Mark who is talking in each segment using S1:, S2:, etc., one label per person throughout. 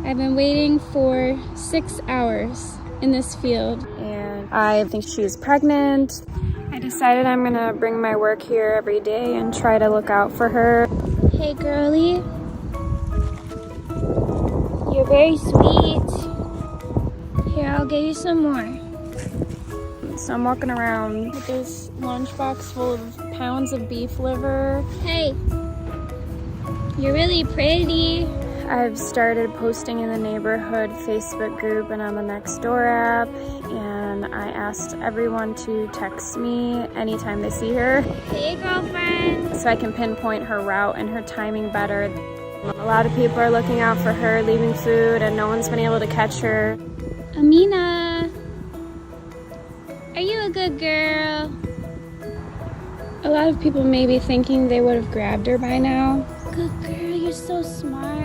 S1: I've been waiting for 6 hours in this field. And I think she's pregnant. I decided I'm gonna bring my work here every day and try to look out for her. Hey girlie. You're very sweet. Here, I'll get you some more. So I'm walking around with this lunchbox full of pounds of beef liver. Hey, you're really pretty. I've started posting in the neighborhood Facebook group and on the Nextdoor app, and I asked everyone to text me anytime they see her. Hey girlfriend! So I can pinpoint her route and her timing better. A lot of people are looking out for her, leaving food, and no one's been able to catch her. Amina, are you a good girl? A lot of people may be thinking they would have grabbed her by now. Good girl, you're so smart.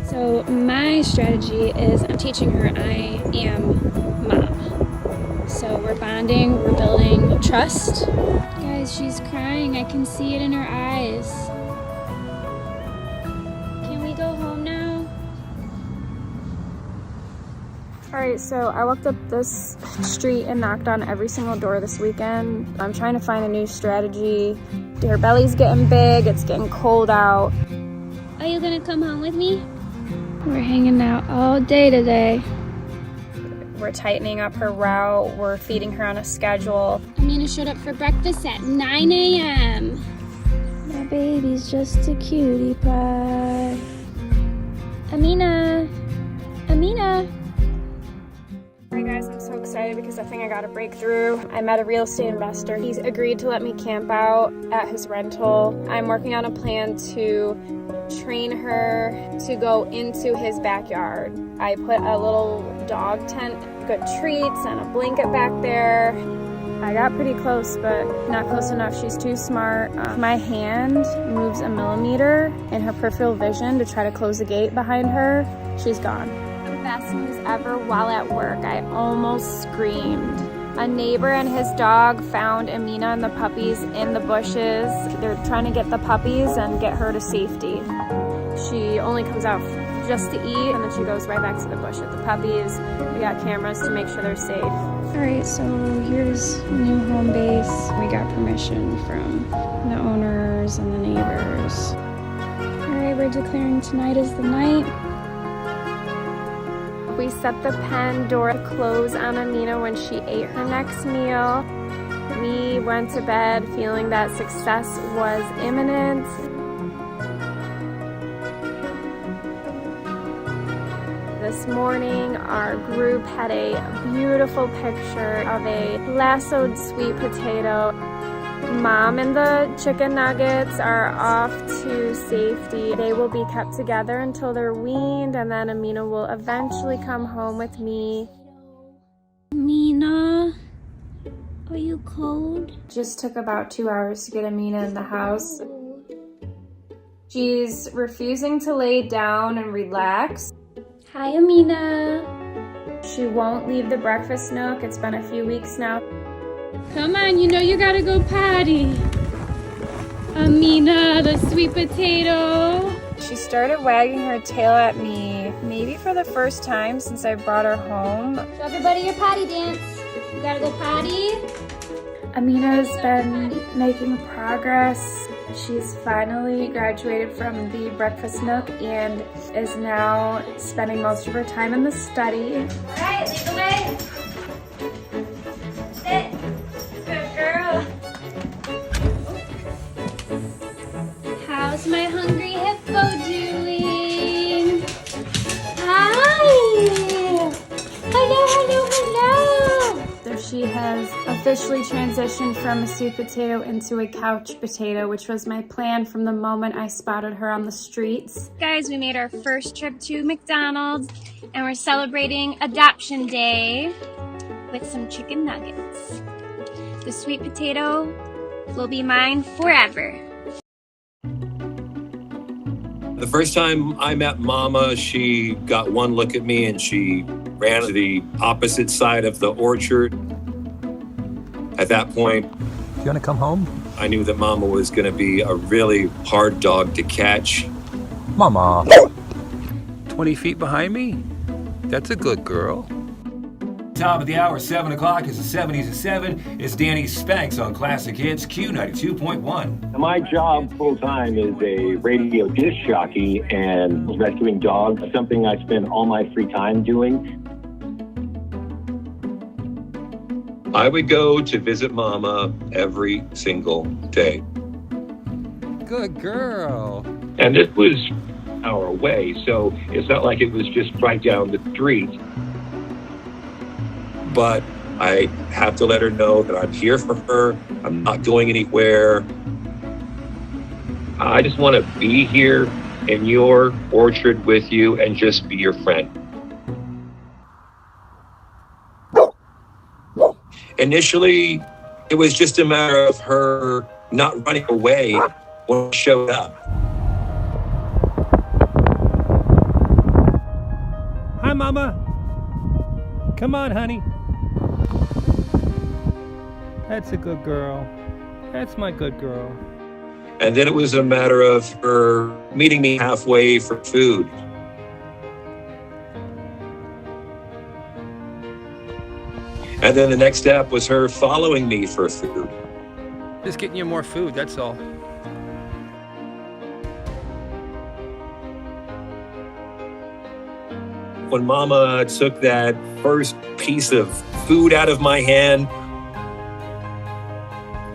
S1: So my strategy is I'm teaching her I am mom. So we're bonding, we're building trust. Guys, she's crying. I can see it in her eyes. Can we go home now? All right, so I walked up this street and knocked on every single door this weekend. I'm trying to find a new strategy. Her belly's getting big, it's getting cold out. Are you gonna come home with me? We're hanging out all day today. We're tightening up her route. We're feeding her on a schedule. Amina showed up for breakfast at 9 a.m. My baby's just a cutie pie. Amina, Amina. Alright guys, I'm so excited because I think I got a breakthrough. I met a real estate investor. He's agreed to let me camp out at his rental. I'm working on a plan to train her to go into his backyard. I put a little dog tent, good treats, and a blanket back there. I got pretty close, but not close enough. She's too smart. My hand moves a millimeter in her peripheral vision to try to close the gate behind her. She's gone. Best news ever while at work. I almost screamed. A neighbor and his dog found Amina and the puppies in the bushes. They're trying to get the puppies and get her to safety. She only comes out just to eat, and then she goes right back to the bush with the puppies. We got cameras to make sure they're safe. All right, so here's a new home base. We got permission from the owners and the neighbors. All right, we're declaring tonight is the night. We set the pen door to close on Amina when she ate her next meal. We went to bed feeling that success was imminent. This morning, our group had a beautiful picture of a lassoed sweet potato. Mom and the chicken nuggets are off to safety. They will be kept together until they're weaned, and then Amina will eventually come home with me. Amina, are you cold? Just took about 2 hours to get Amina in the house. She's refusing to lay down and relax. Hi, Amina. She won't leave the breakfast nook. It's been a few weeks now. Come on, you know you gotta go potty. Amina, the sweet potato. She started wagging her tail at me, maybe for the first time since I brought her home. Show everybody your potty dance. You gotta go potty. Amina's been making progress. She's finally graduated from the breakfast nook and is now spending most of her time in the study. All right, lead the way. Sit. Good girl. How's my hungry hippo doing? Hi. Hello, hello, hello. So she has officially transitioned from a sweet potato into a couch potato, which was my plan from the moment I spotted her on the streets. Guys, we made our first trip to McDonald's and we're celebrating Adoption Day with some chicken nuggets. The sweet potato will be mine forever.
S2: The first time I met Mama, she got one look at me and she ran to the opposite side of the orchard. At that point,
S3: you want to come home?
S2: I knew that Mama was going to be a really hard dog to catch.
S3: Mama. 20 feet behind me. That's a good girl.
S4: Top of the hour, 7 o'clock is the 70s at 7. It's Danny Spanks on Classic Hits Q92.1.
S5: My job full-time is a radio disc jockey, and rescuing dogs is something I spend all my free time doing.
S2: I would go to visit Mama every single day.
S3: Good girl.
S2: And it was an hour away, so it's not like it was just right down the street. But I have to let her know that I'm here for her. I'm not going anywhere. I just want to be here in your orchard with you and just be your friend. Initially, it was just a matter of her not running away when I showed up.
S6: Hi, Mama. Come on, honey. That's a good girl. That's my good girl.
S2: And then it was a matter of her meeting me halfway for food. And then the next step was her following me for food.
S3: Just getting you more food, that's all.
S2: When Mama took that first piece of food out of my hand,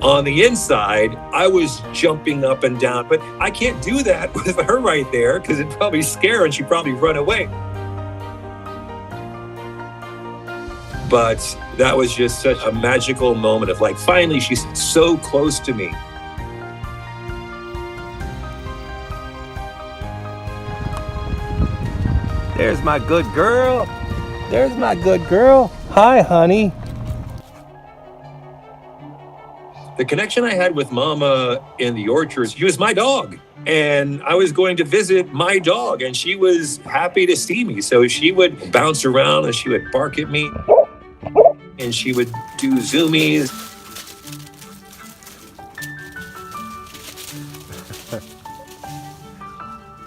S2: on the inside, I was jumping up and down, but I can't do that with her right there because it'd probably scare her and she'd probably run away. But that was just such a magical moment of like, finally, she's so close to me.
S6: There's my good girl. There's my good girl. Hi, honey.
S2: The connection I had with Mama in the orchard, she was my dog. And I was going to visit my dog, and she was happy to see me. So she would bounce around and she would bark at me. And she would do zoomies.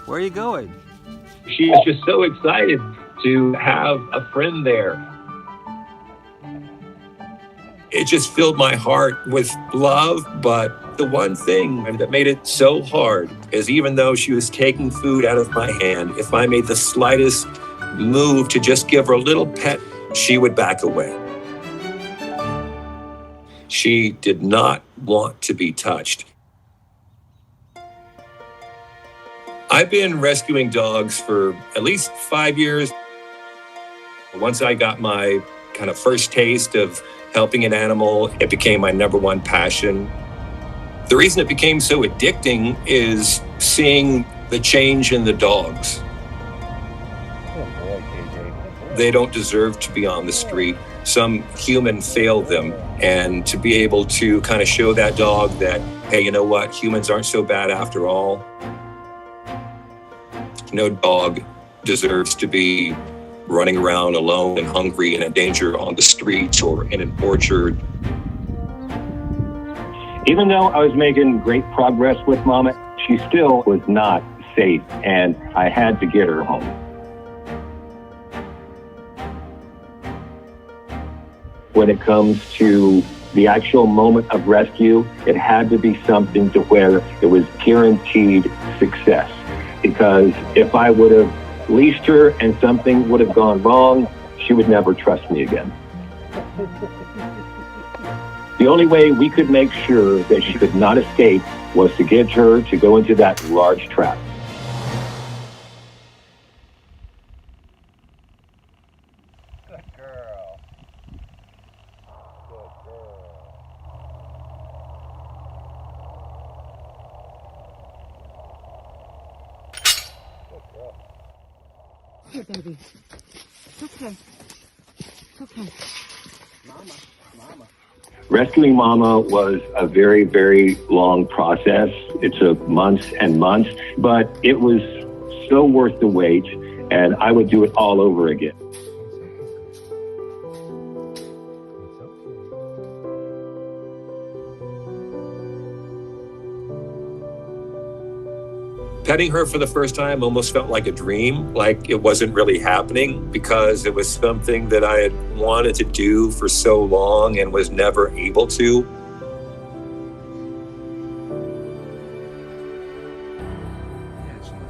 S3: Where are you going?
S2: She was just so excited to have a friend there. It just filled my heart with love, but the one thing that made it so hard is even though she was taking food out of my hand, if I made the slightest move to just give her a little pet, she would back away. She did not want to be touched. I've been rescuing dogs for at least 5 years. Once I got my kind of first taste of helping an animal, it became my number one passion. The reason it became so addicting is seeing the change in the dogs. They don't deserve to be on the street. Some human failed them. And to be able to kind of show that dog that, hey, you know what? Humans aren't so bad after all. No dog deserves to be running around alone and hungry and in danger on the streets or in an orchard.
S5: Even though I was making great progress with Mama, she still was not safe, and I had to get her home. When it comes to the actual moment of rescue, it had to be something to where it was guaranteed success. Because if I would have leased her and something would have gone wrong, she would never trust me again. The only way we could make sure that she could not escape was to get her to go into that large trap.
S6: Good girl. Good girl.
S7: Here, baby. It's okay. It's okay.
S6: Mama.
S5: Rescuing Mama was a very, very long process. It took months and months, but it was so worth the wait, and I would do it all over again.
S2: Petting her for the first time almost felt like a dream, like it wasn't really happening, because it was something that I had wanted to do for so long and was never able to.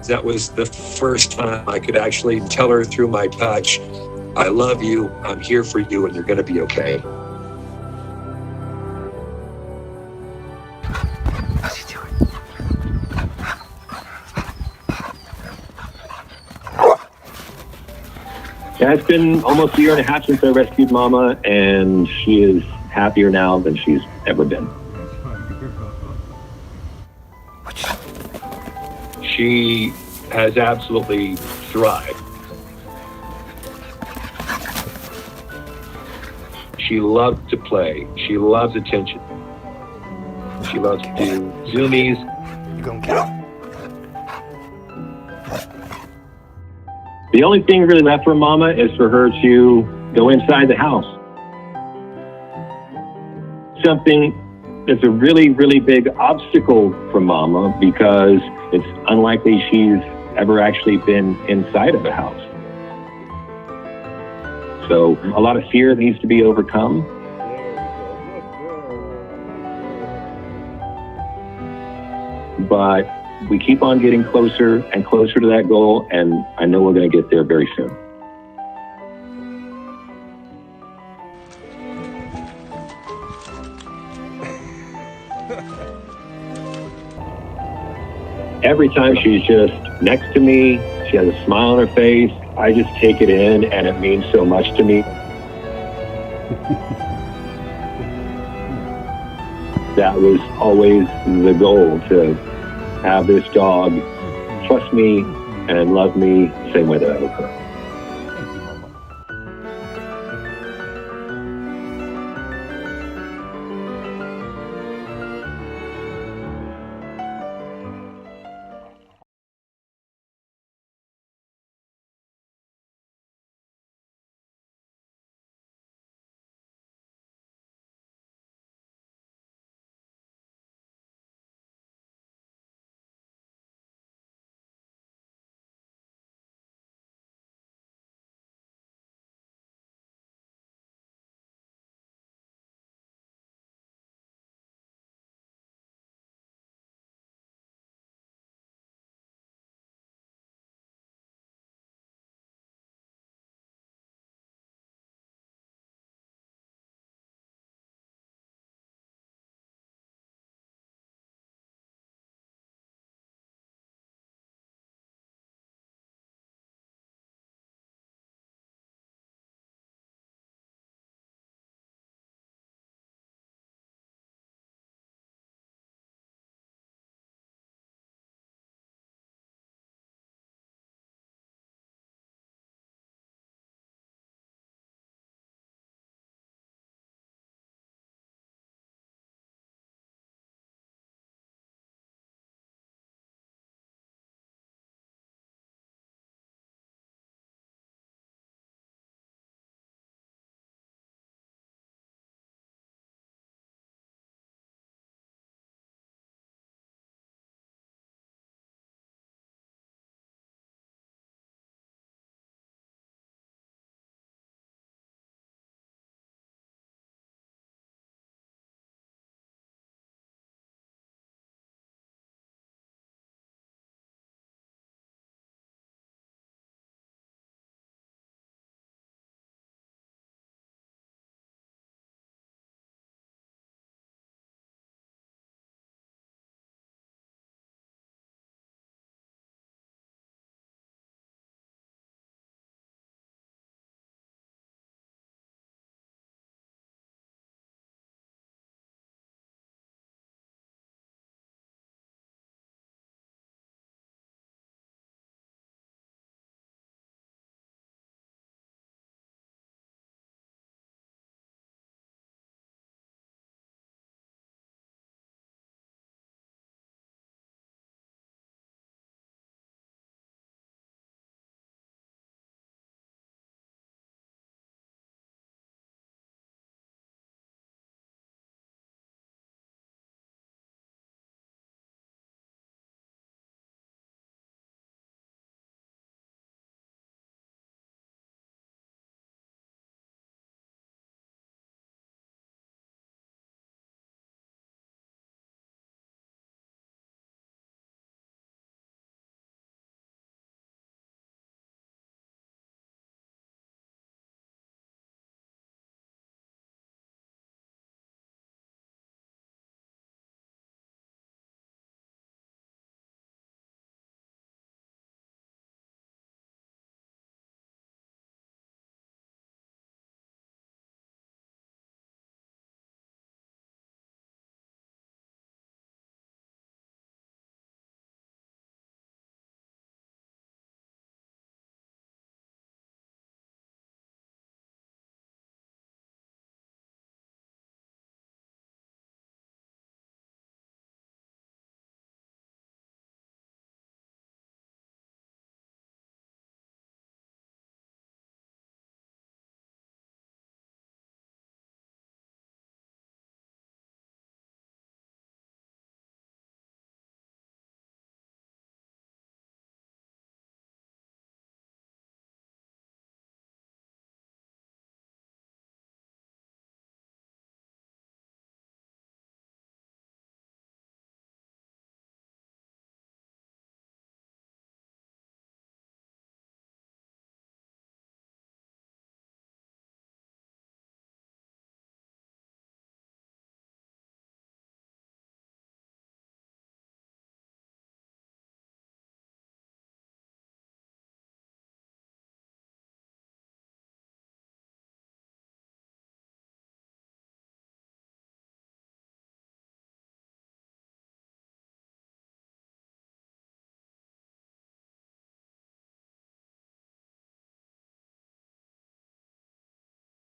S2: That was the first time I could actually tell her through my touch, I love you, I'm here for you, and you're gonna be okay.
S5: Yeah, it's been almost a year and a half since I rescued Mama, and she is happier now than she's ever been.
S2: She has absolutely thrived. She loves to play. She loves attention. She loves to do zoomies.
S6: You gonna get him?
S5: The only thing really left for Mama is for her to go inside the house. Something that's a really, really big obstacle for Mama, because it's unlikely she's ever actually been inside of a house. So a lot of fear needs to be overcome. But we keep on getting closer and closer to that goal, and I know we're going to get there very soon. Every time she's just next to me, she has a smile on her face, I just take it in, and it means so much to me. That was always the goal, to have this dog trust me and love me the same way that I love her.